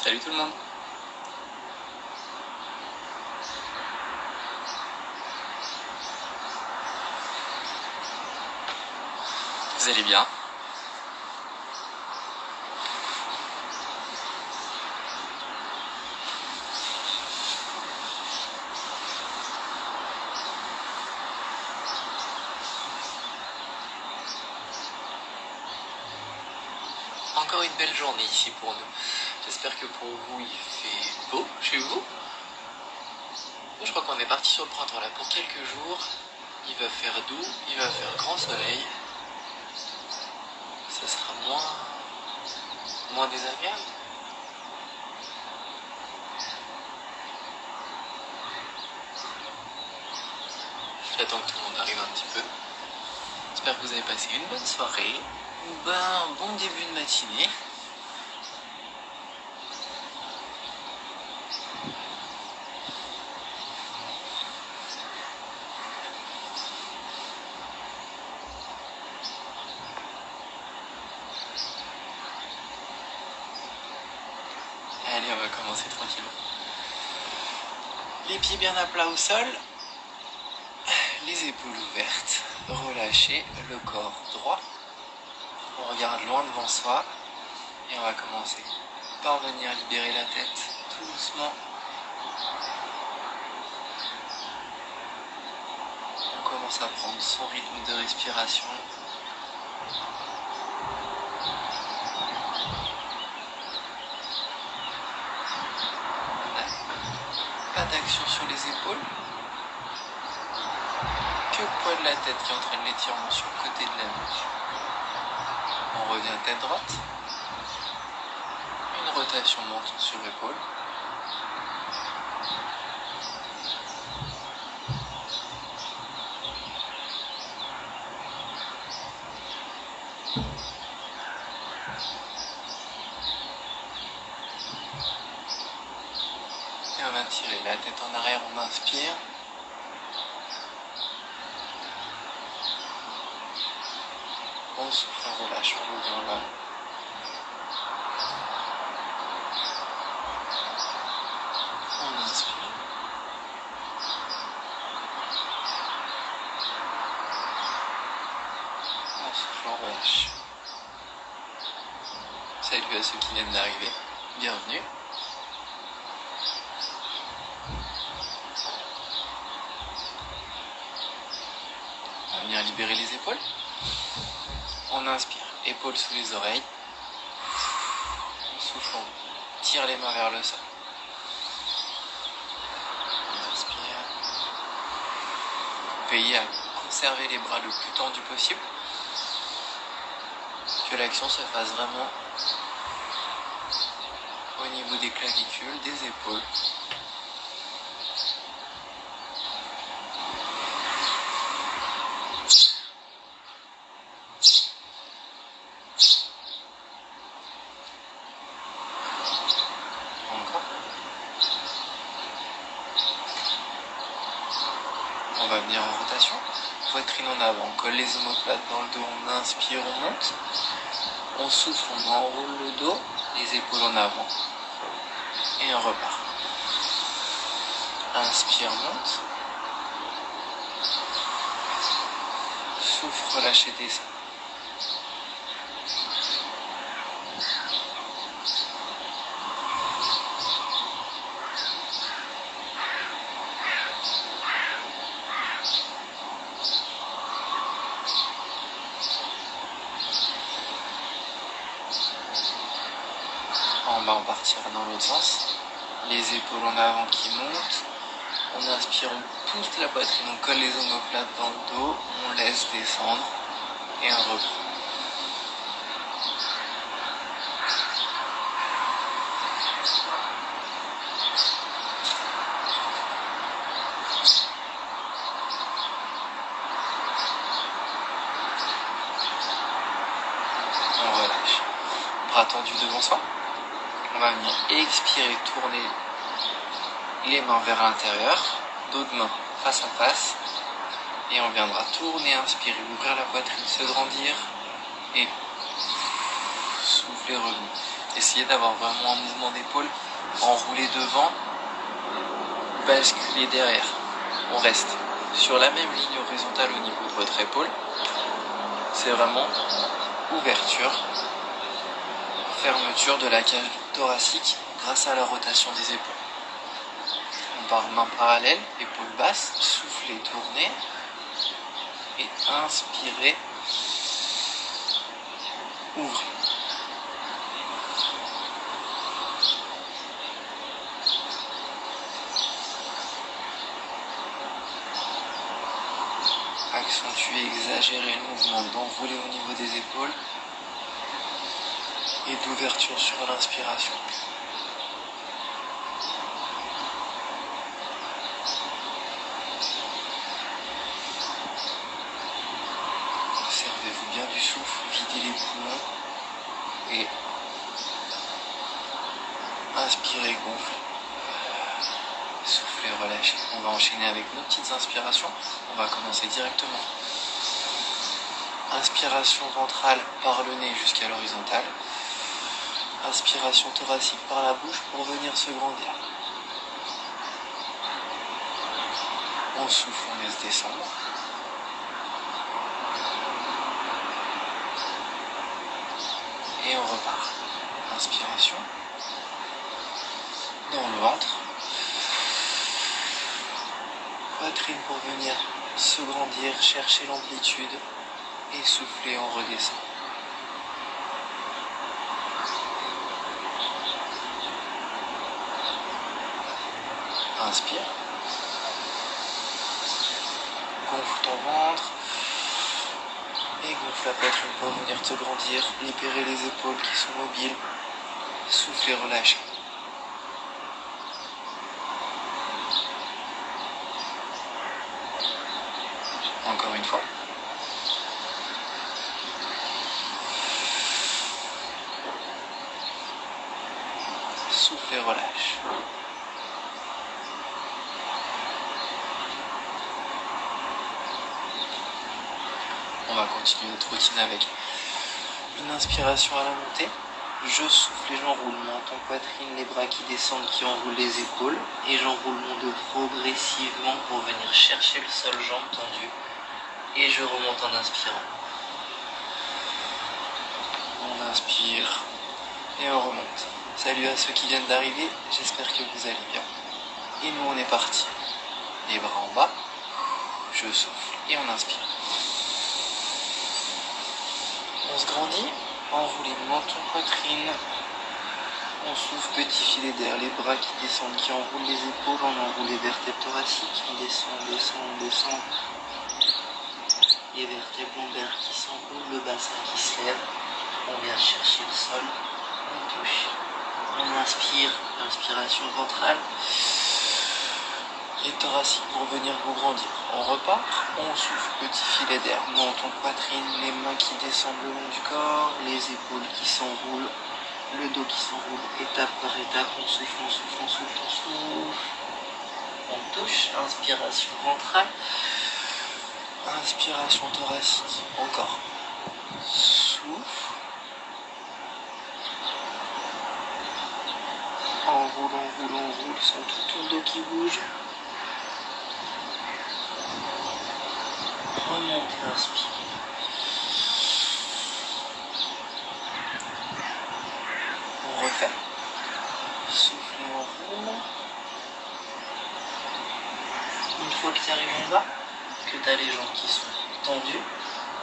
Salut tout le monde. Vous allez bien? Encore une belle journée ici pour nous. J'espère que pour vous il fait beau chez vous. Je crois qu'on est parti sur le printemps là pour quelques jours. Il va faire doux, il va faire grand soleil. Ça sera moins désagréable. J'attends que tout le monde arrive un petit peu. J'espère que vous avez passé une bonne soirée, un bon début de matinée. Allez, on va commencer tranquillement. Les pieds bien à plat au sol, les épaules ouvertes, relâchez le corps droit. On regarde loin devant soi et on va commencer par venir libérer la tête tout doucement. On commence à prendre son rythme de respiration. Pas d'action sur les épaules, que le poids de la tête qui entraîne l'étirement sur le côté de la nuque. On revient tête droite, une rotation menton sur épaule. Et on va tirer la tête en arrière, on inspire. On souffle, on relâche, on revient là. On inspire. On souffle, on relâche. Salut à ceux qui viennent d'arriver. Bienvenue. On va venir libérer les épaules. On inspire, épaules sous les oreilles. On souffle, on tire les mains vers le sol. On inspire. Veillez à conserver les bras le plus tendus possible. Que l'action se fasse vraiment au niveau des clavicules, des épaules. Encore. On va venir en rotation. Poitrine en avant, on colle les omoplates dans le dos, on inspire, on monte. On souffle, on enroule le dos, les épaules en avant. Et on repart. Inspire, monte. Souffle, relâchez, descend. En bas, on partira dans l'autre sens. Les épaules en avant qui montent. On inspire, on pousse la poitrine, on colle les omoplates dans le dos, on laisse descendre et on reprend. On relâche. Bras tendus devant soi. On va venir expirer, tourner les mains vers l'intérieur, dos de main face à face. Et on viendra tourner, inspirer, ouvrir la poitrine, se grandir. Et souffler, revenir. Essayez d'avoir vraiment un mouvement d'épaule, enroulé devant, basculer derrière. On reste sur la même ligne horizontale au niveau de votre épaule. C'est vraiment ouverture, fermeture de la cage thoracique grâce à la rotation des épaules. On part main parallèle, épaule basse, soufflez, tournez et inspirez, ouvrez. Accentuez, exagérez le mouvement d'enrouler au niveau des épaules et d'ouverture sur l'inspiration. Servez-vous bien du souffle, videz les poumons et inspirez, gonflez. Soufflez, relâchez. On va enchaîner avec nos petites inspirations. On va commencer directement. Inspiration ventrale par le nez jusqu'à l'horizontale. Inspiration thoracique par la bouche pour venir se grandir. On souffle, on laisse descendre. Et on repart. Inspiration. Dans le ventre. Poitrine pour venir se grandir, chercher l'amplitude. Et souffler, on redescend. Inspire. Gonfle ton ventre. Et gonfle la poitrine pour venir te grandir. Libérer les épaules qui sont mobiles. Souffle et relâche. Encore une fois. Souffle et relâche. On va continuer notre routine avec une inspiration à la montée. Je souffle et j'enroule menton, poitrine, les bras qui descendent, qui enroulent les épaules. Et j'enroule mon dos progressivement pour venir chercher le sol, jambes tendues. Et je remonte en inspirant. On inspire et on remonte. Salut à ceux qui viennent d'arriver, j'espère que vous allez bien. Et nous on est parti. Les bras en bas, je souffle et on inspire. On se grandit, enroulé menton, poitrine. On souffle, petit filet d'air, les bras qui descendent, qui enroulent les épaules, on enroule les vertèbres thoraciques, on descend, on descend, on descend. Les vertèbres lombaires qui s'enroulent, le bassin qui se lève. On vient chercher le sol, on touche, on inspire, inspiration ventrale et thoracique pour venir vous grandir. On repart, on souffle, petit filet d'air, menton, poitrine, les mains qui descendent le long du corps, les épaules qui s'enroulent, le dos qui s'enroule, étape par étape, on souffle, on souffle, on souffle, on souffle. On touche, inspiration ventrale, inspiration thoracique, encore. Souffle. Enroule, enroule, enroule, sans tout ton dos qui bouge. Remonte et inspire. On refait. Souffle et enroule. Une fois que tu arrives en bas, que tu as les jambes qui sont tendues,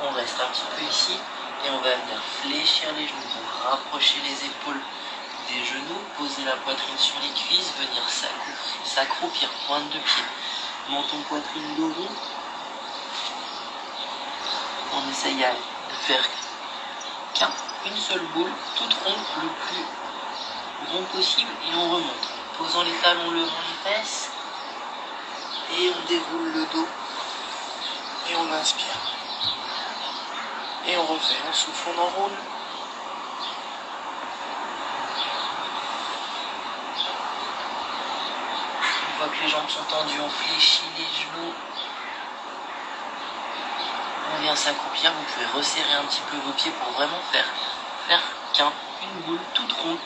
on reste un petit peu ici et on va venir fléchir les genoux pour rapprocher les épaules des genoux, poser la poitrine sur les cuisses, venir s'accroupir, pointe de pied, menton, poitrine, dos rond. On essaye de faire qu'une seule boule, toute ronde, le plus rond possible, et on remonte. En posant les talons, levant les fesses, et on déroule le dos, et on inspire. Et on refait, on souffle, on enroule. Une fois que les jambes sont tendues, on fléchit les genoux. On vient s'accroupir, vous pouvez resserrer un petit peu vos pieds pour vraiment faire une boule toute ronde.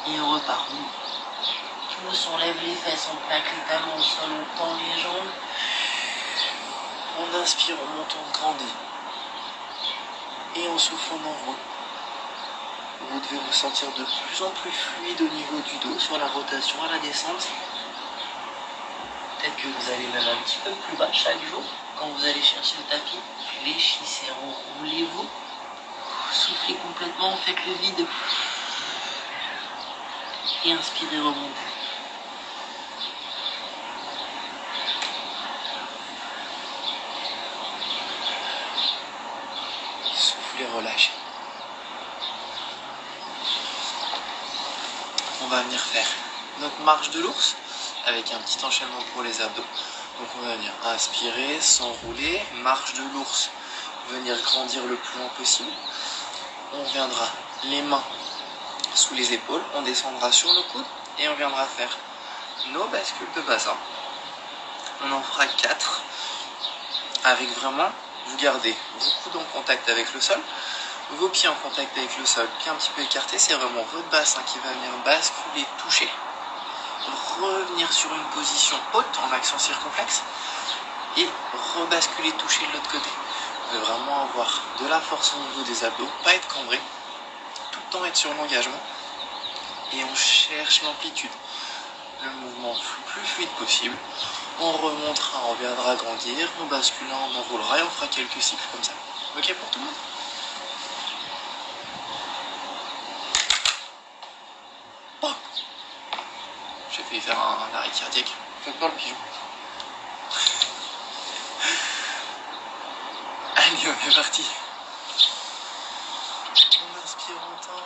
Et on repart. Pousse, on lève les fesses, on plaque les talons au sol, on tend les jambes. On inspire, on monte, on grandit. Et on souffle, on enroule. Vous devez vous sentir de plus en plus fluide au niveau du dos, sur la rotation, à la descente. Peut-être que vous allez même un petit peu plus bas chaque jour. Quand vous allez chercher le tapis, fléchissez, enroulez-vous. Soufflez complètement, faites le vide. Et inspirez, remontez. Soufflez, relâchez. On va venir faire notre marche de l'ours avec un petit enchaînement pour les abdos. Donc on va venir inspirer, s'enrouler, marche de l'ours, venir grandir le plus loin possible. On viendra les mains sous les épaules, on descendra sur le coude et on viendra faire nos bascules de bassin. On en fera 4 avec vraiment, vous gardez vos coudes en contact avec le sol, vos pieds en contact avec le sol, pieds un petit peu écartés, c'est vraiment votre bassin qui va venir basculer, toucher. Revenir sur une position haute en accent circonflexe et rebasculer, toucher de l'autre côté. Vous devez vraiment avoir de la force au niveau des abdos, pas être cambré, tout le temps être sur l'engagement et on cherche l'amplitude. Le mouvement le plus fluide possible. On remontera, on reviendra grandir, on basculera, on enroulera et on fera quelques cycles comme ça. Ok pour tout le monde? Oh, j'ai failli faire un arrêt cardiaque. Faites pas le pigeon. Allez, on est parti. On inspire, on tend.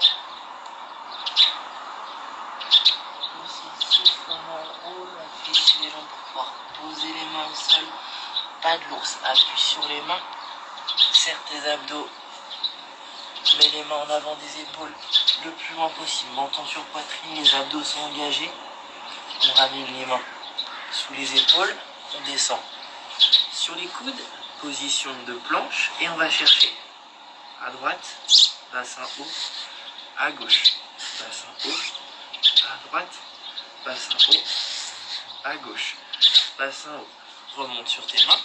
On souffle, on enroule, on fléchit les jambes pour pouvoir poser les mains au sol. Pas de l'ours, appuie sur les mains. Serre tes abdos. Mets les mains en avant des épaules le plus loin possible. Menton sur poitrine, les abdos sont engagés. On ramène les mains sous les épaules. On descend sur les coudes. Position de planche. Et on va chercher à droite, bassin haut, à gauche, bassin haut, à droite, bassin haut, à gauche, bassin haut. Remonte sur tes mains,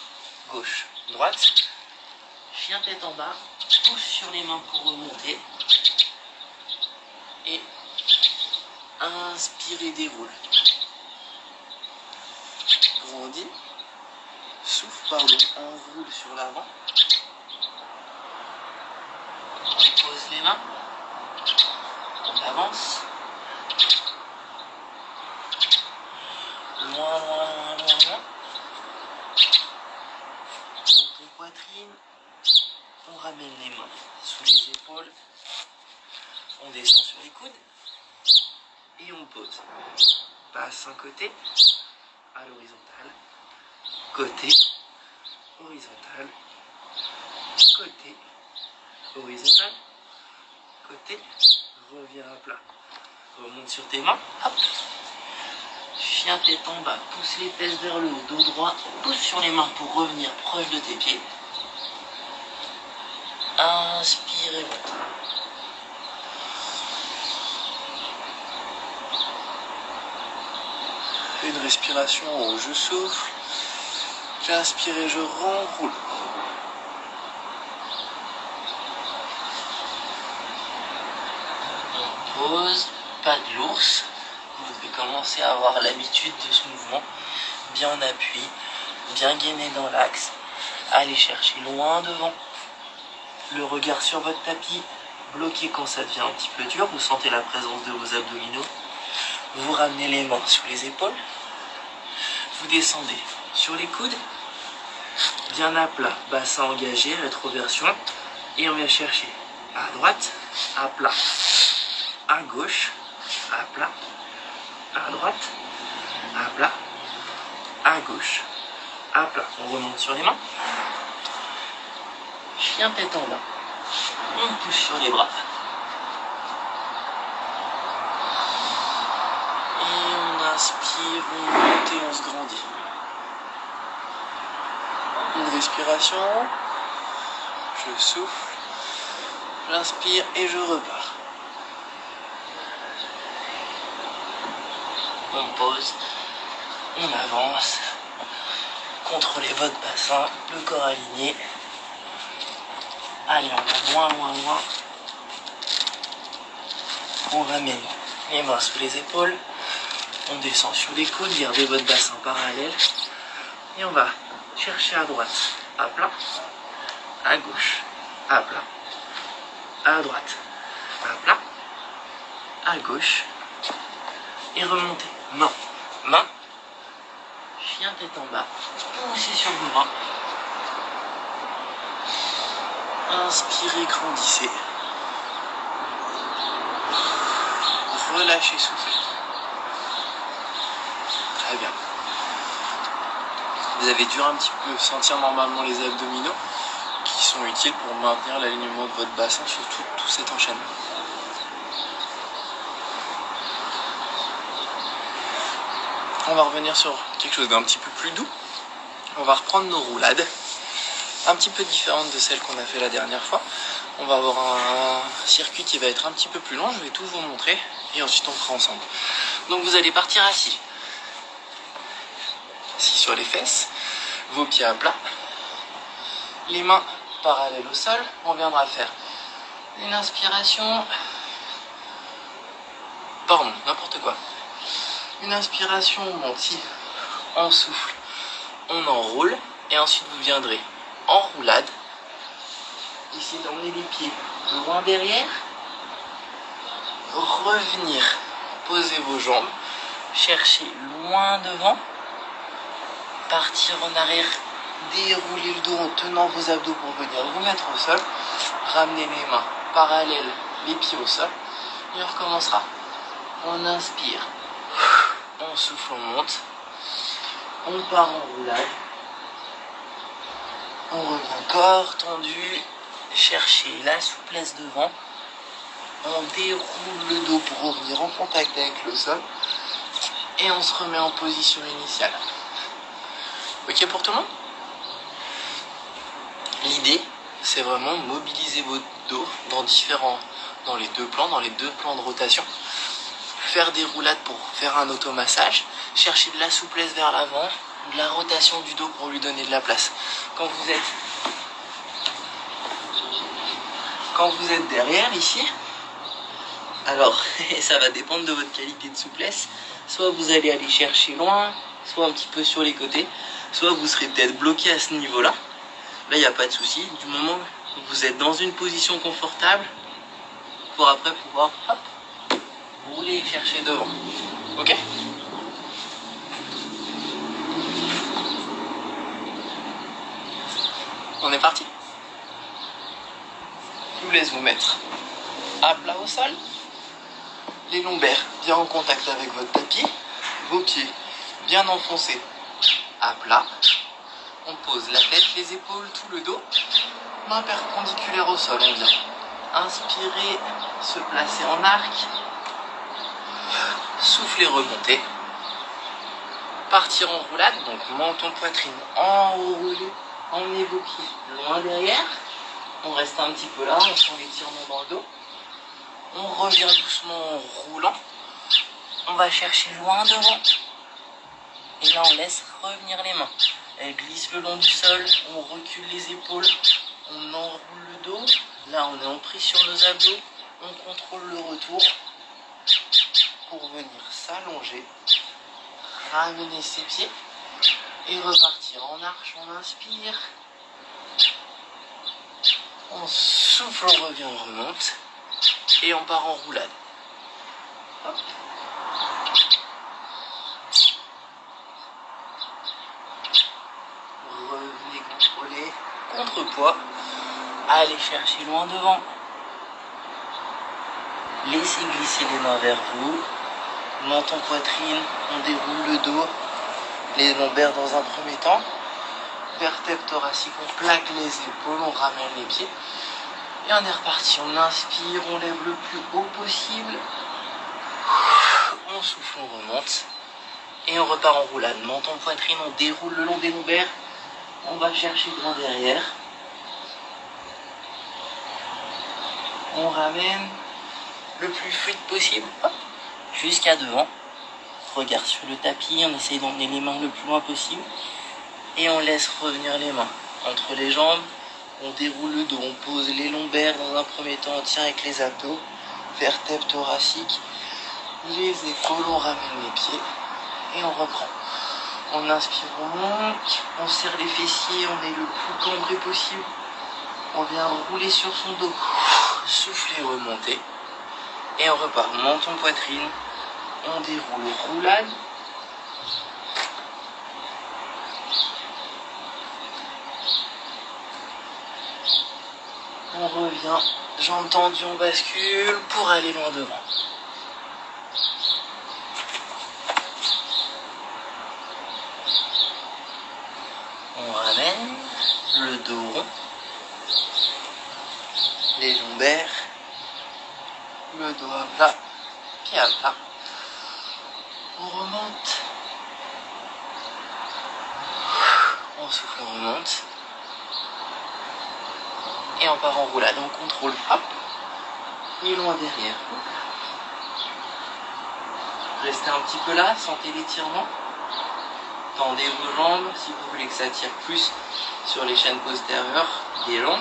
gauche, droite. Chien tête en bas, pousse sur les mains pour remonter. Et inspire, déroule. Grandis. Souffle, pardon, enroule sur l'avant. On dépose les mains. On avance. Loin, loin, loin, loin, loin. Montée poitrine. On ramène les mains sous les épaules. On descend sur les coudes. Et on pose. Bassin côté. À l'horizontale. Côté. Horizontal. Côté. Horizontal. Côté. Reviens à plat. Remonte sur tes mains. Hop. Chien tête en bas. Pousse les fesses vers le haut. Dos droit. Pousse sur les mains pour revenir proche de tes pieds. Inspire et monte. Une respiration où je souffle. J'inspire et je renroule. On pose, pas de l'ours. Vous devez commencer à avoir l'habitude de ce mouvement. Bien en appui, bien gainé dans l'axe. Allez chercher loin devant. Le regard sur votre tapis, bloqué quand ça devient un petit peu dur. Vous sentez la présence de vos abdominaux. Vous ramenez les mains sous les épaules. Vous descendez sur les coudes. Bien à plat, bassin engagé, rétroversion. Et on vient chercher à droite, à plat. À gauche, à plat. À droite, à plat. À gauche, à plat. On remonte sur les mains. Chien tête en bas. On pousse sur les bras. Et on inspire, on monte et on se grandit. Une respiration. Je souffle. J'inspire et je repars. On pose, on avance. Contrôlez votre bassin, le corps aligné. Allez, on va loin, loin, loin. On ramène les mains sous les épaules. On descend sur les côtes, gardez votre bassin parallèle. Et on va chercher à droite, à plat, à gauche, à plat, à droite, à plat, à gauche. Et remonter. Main, main. Chien tête en bas. Poussez sur vos bras. Inspirez, grandissez. Relâchez, soufflez. Très bien. Vous avez dû un petit peu sentir normalement les abdominaux qui sont utiles pour maintenir l'alignement de votre bassin sur tout cet enchaînement. On va revenir sur quelque chose d'un petit peu plus doux. On va reprendre nos roulades, un petit peu différentes de celles qu'on a fait la dernière fois. On va avoir un circuit qui va être un petit peu plus long, je vais tout vous montrer et ensuite on fera ensemble. Donc vous allez partir assis. Assis sur les fesses, vos pieds à plat, les mains parallèles au sol. On viendra faire une inspiration, pardon, n'importe quoi. Une inspiration, on monte ici, on souffle, on enroule et ensuite vous viendrez en roulade. Ici d'emmener les pieds loin derrière, revenir, poser vos jambes, chercher loin devant, partir en arrière, dérouler le dos en tenant vos abdos pour venir vous mettre au sol, ramener les mains parallèles, les pieds au sol et on recommencera. On inspire. On souffle, on monte. On part en roulade. On revient corps tendu. Chercher la souplesse devant. On déroule le dos pour revenir en contact avec le sol. Et on se remet en position initiale. Ok pour tout le monde? L'idée, c'est vraiment mobiliser votre dos dans les deux plans de rotation. Faire des roulades pour faire un automassage, chercher de la souplesse vers l'avant, de la rotation du dos pour lui donner de la place. Quand vous êtes derrière ici, alors ça va dépendre de votre qualité de souplesse. Soit vous allez aller chercher loin, soit un petit peu sur les côtés, soit vous serez peut-être bloqué à ce niveau-là. Là, il n'y a pas de souci. Du moment où vous êtes dans une position confortable, pour après pouvoir rouler et chercher devant. Ok? On est parti? Je vous laisse vous mettre à plat au sol. Les lombaires bien en contact avec votre tapis. Vos pieds bien enfoncés à plat. On pose la tête, les épaules, tout le dos. Main perpendiculaire au sol. On vient inspirer, se placer en arc. Souffler, remonter. Partir en roulade, donc menton, poitrine enroulé. Emmenez vos pieds loin derrière. On reste un petit peu là, on sent l'étirement dans le dos. On revient doucement en roulant. On va chercher loin devant. Et là, on laisse revenir les mains. Elles glissent le long du sol. On recule les épaules. On enroule le dos. Là, on est en prise sur nos abdos. On contrôle le retour pour venir s'allonger. Ramener ses pieds. Et repartir en arche. On inspire. On souffle, on revient, on remonte. Et on part en roulade. Hop. Revenez contrôler. Contrepoids. Allez chercher loin devant. Laissez glisser les mains vers vous. Menton, poitrine. On déroule le dos. Les lombaires dans un premier temps. Vertèbre thoracique. On plaque les épaules. On ramène les pieds. Et on est reparti. On inspire. On lève le plus haut possible. On souffle, on remonte. Et on repart en roulade. Menton, poitrine. On déroule le long des lombaires. On va chercher grand derrière. On ramène le plus fluide possible, hop, jusqu'à devant. Regard sur le tapis, on essaye d'emmener les mains le plus loin possible. Et on laisse revenir les mains entre les jambes. On déroule le dos, on pose les lombaires dans un premier temps, on tient avec les abdos, vertèbres thoraciques, les épaules, on ramène les pieds et on reprend. On inspire, on monte, on serre les fessiers, on est le plus cambré possible. On vient rouler sur son dos, souffler, remonter et on repart. Menton, poitrine, on déroule, roulade. On revient, jambes tendues, on bascule pour aller loin devant. On ramène le dos rond, les lombaires, le dos à plat, pied à plat. On remonte, on souffle, on remonte. Et on part en roulade, on contrôle, hop, et loin derrière. Restez un petit peu là, sentez l'étirement. Tendez vos jambes si vous voulez que ça tire plus sur les chaînes postérieures des jambes.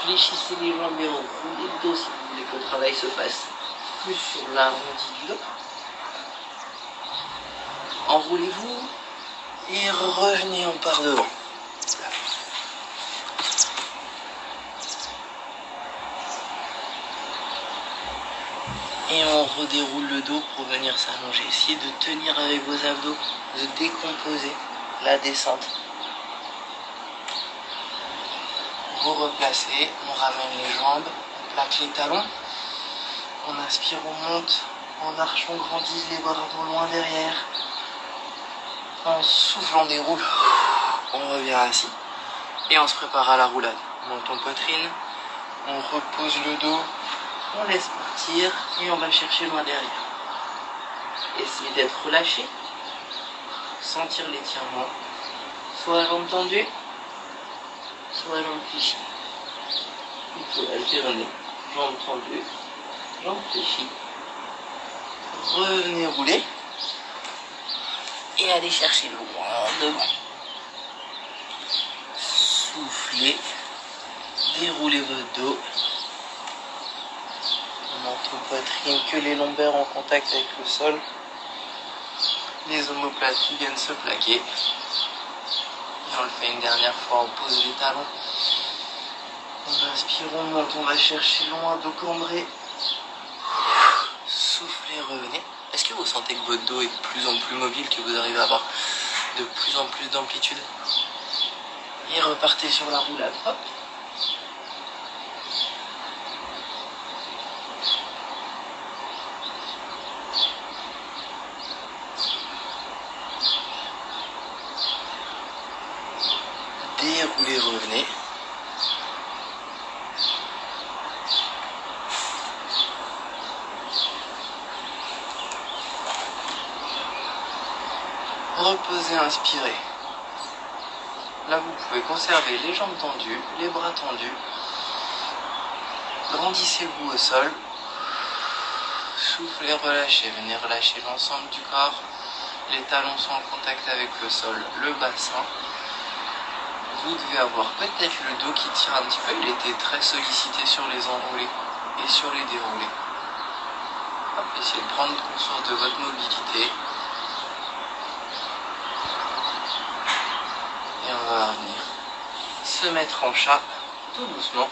Fléchissez les jambes et roulez le dos si vous voulez que le travail se fasse plus sur l'arrondi du dos. Enroulez-vous et revenez, on part devant. Et on redéroule le dos pour venir s'allonger. Essayez de tenir avec vos abdos, de décomposer la descente. Vous replacez, on ramène les jambes, on plaque les talons. On inspire, on monte, on arche, on grandit, les bras vont loin derrière. On souffle, on déroule, on revient assis. Et on se prépare à la roulade. Menton, poitrine, on repose le dos. On laisse partir et on va chercher loin derrière. Essayez d'être relâché. Sentir l'étirement. Soit jambes tendues, soit jambes fléchies. Il faut alterner. Jambes tendues, jambes fléchies. Revenez rouler. Et allez chercher loin devant. Soufflez. Déroulez votre dos. Menton, poitrine, que les lombaires en contact avec le sol. Les omoplates qui viennent se plaquer. Et on le fait une dernière fois, on pose les talons. On inspire, on monte, on va chercher loin, dos cambré. Soufflez, revenez. Est-ce que vous sentez que votre dos est de plus en plus mobile, que vous arrivez à avoir de plus en plus d'amplitude? Et repartez sur la roulade. Hop. Déroulez, revenez. Reposez, inspirez. Là, vous pouvez conserver les jambes tendues, les bras tendus. Grandissez-vous au sol. Soufflez, relâchez. Venez relâcher l'ensemble du corps. Les talons sont en contact avec le sol, le bassin. Vous devez avoir peut-être le dos qui tire un petit peu. Il était très sollicité sur les enroulés et sur les déroulés. Hop, essayez de prendre conscience de votre mobilité. Et on va revenir se mettre en chat tout doucement.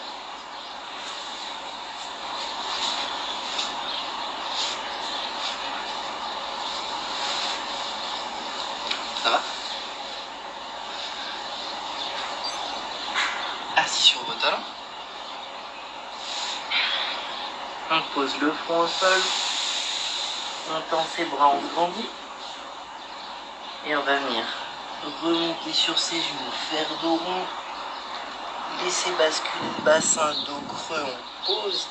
Ça va? Assis sur vos talons. On pose le front au sol. On tend ses bras, on grandit. Et on va venir remonter sur ses genoux, faire dos rond. Laissez basculer le bassin, dos creux, on pose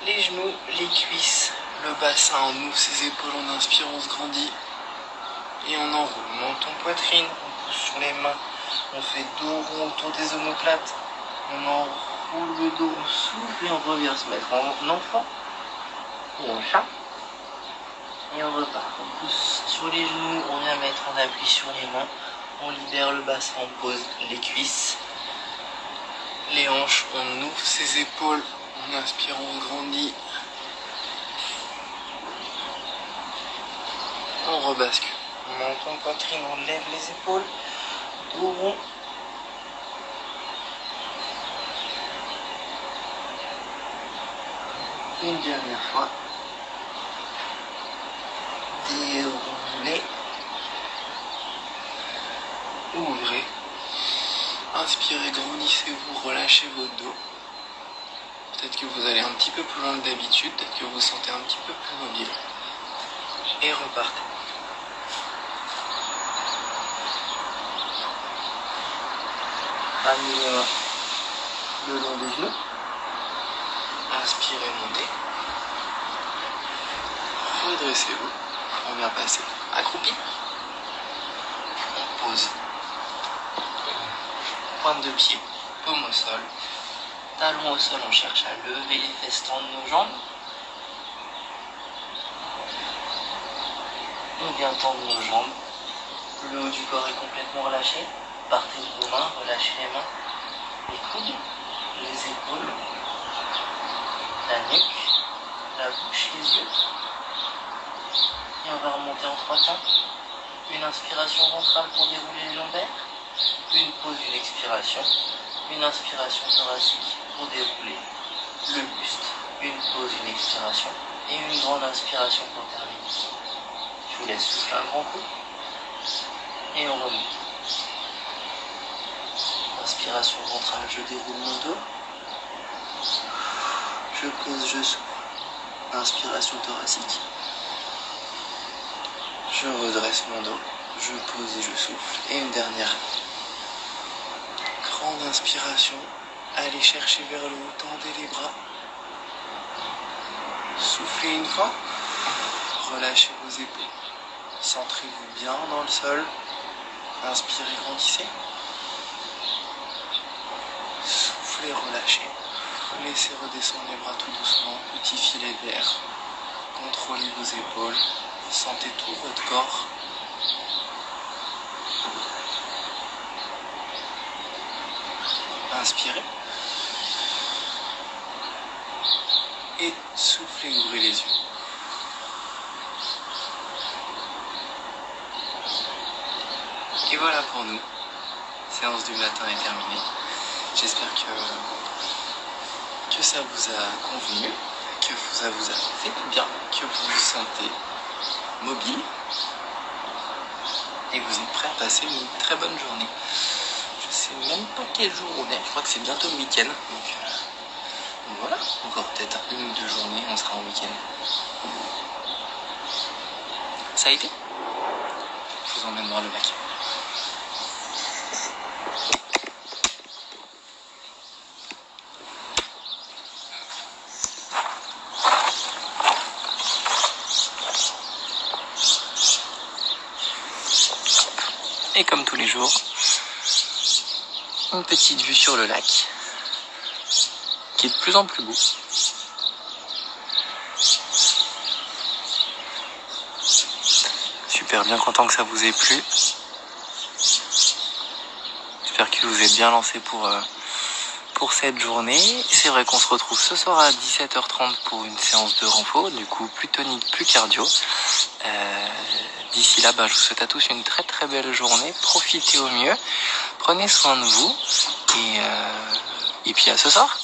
les genoux, les cuisses, le bassin, on ouvre ses épaules, on inspire, on se grandit. Et on enroule, menton, poitrine, on pousse sur les mains, on fait dos rond autour des omoplates, on enroule pour le dos, on souffle et on revient se mettre en enfant ou en chat. Et on repart. On pousse sur les genoux, on vient mettre en appui sur les mains. On libère le bassin, on pose les cuisses, les hanches, On ouvre ses épaules. On inspire, on grandit. On rebascule. on monte en poitrine, on lève les épaules, dos rond. Une dernière fois. Déroulez. Ouvrez. Inspirez, grandissez-vous, relâchez votre dos. Peut-être que vous allez un petit peu plus loin que d'habitude, peut-être que vous vous sentez un petit peu plus mobile. Et repartez. Ramenez les mains le long des genoux. Inspirez, montez. Redressez-vous. On vient passer accroupi. On pose. Pointe de pied, paume au sol. Talon au sol, on cherche à lever les fesses, tendre nos jambes. On vient tendre nos jambes. Le haut du corps est complètement relâché. Partez de vos mains, relâchez les mains. Les coudes, les épaules, la nuque, la bouche, les yeux. Et on va remonter en 3 temps. Une inspiration ventrale pour dérouler les lombaires. Une pause, une expiration. Une inspiration thoracique pour dérouler le buste. Une pause, une expiration. Et une grande inspiration pour terminer. Je vous laisse souffler un grand coup. Et on remonte. Inspiration ventrale, je déroule mon dos. Je pose, je souffle. Inspiration thoracique. Je redresse mon dos. Je pose et je souffle. Et une dernière. Grande inspiration. Allez chercher vers le haut, tendez les bras. Soufflez une fois. Relâchez vos épaules. Centrez-vous bien dans le sol. Inspirez, grandissez. Soufflez, relâchez. Laissez redescendre les bras tout doucement. Petit filet d'air. Contrôlez vos épaules. Sentez tout votre corps. Inspirez. Et soufflez, ouvrez les yeux. Et voilà pour nous. Séance du matin est terminée. J'espère que ça vous a convenu, que ça vous a fait du bien, que vous vous sentez mobile et que vous êtes prêt à passer une très bonne journée. Je sais même pas quel jour on est, je crois que c'est bientôt le week-end. Donc voilà, encore peut-être 1 ou 2 journées, on sera en week-end. Ça a été? Je vous emmène voir le bac. Et comme tous les jours, une petite vue sur le lac, qui est de plus en plus beau. Super, bien content que ça vous ait plu. J'espère que vous êtes bien lancé pour cette journée. C'est vrai qu'on se retrouve ce soir à 17h30 pour une séance de renfo, du coup plus tonique, plus cardio. D'ici là, je vous souhaite à tous une très très belle journée. Profitez au mieux. Prenez soin de vous. Et puis à ce soir.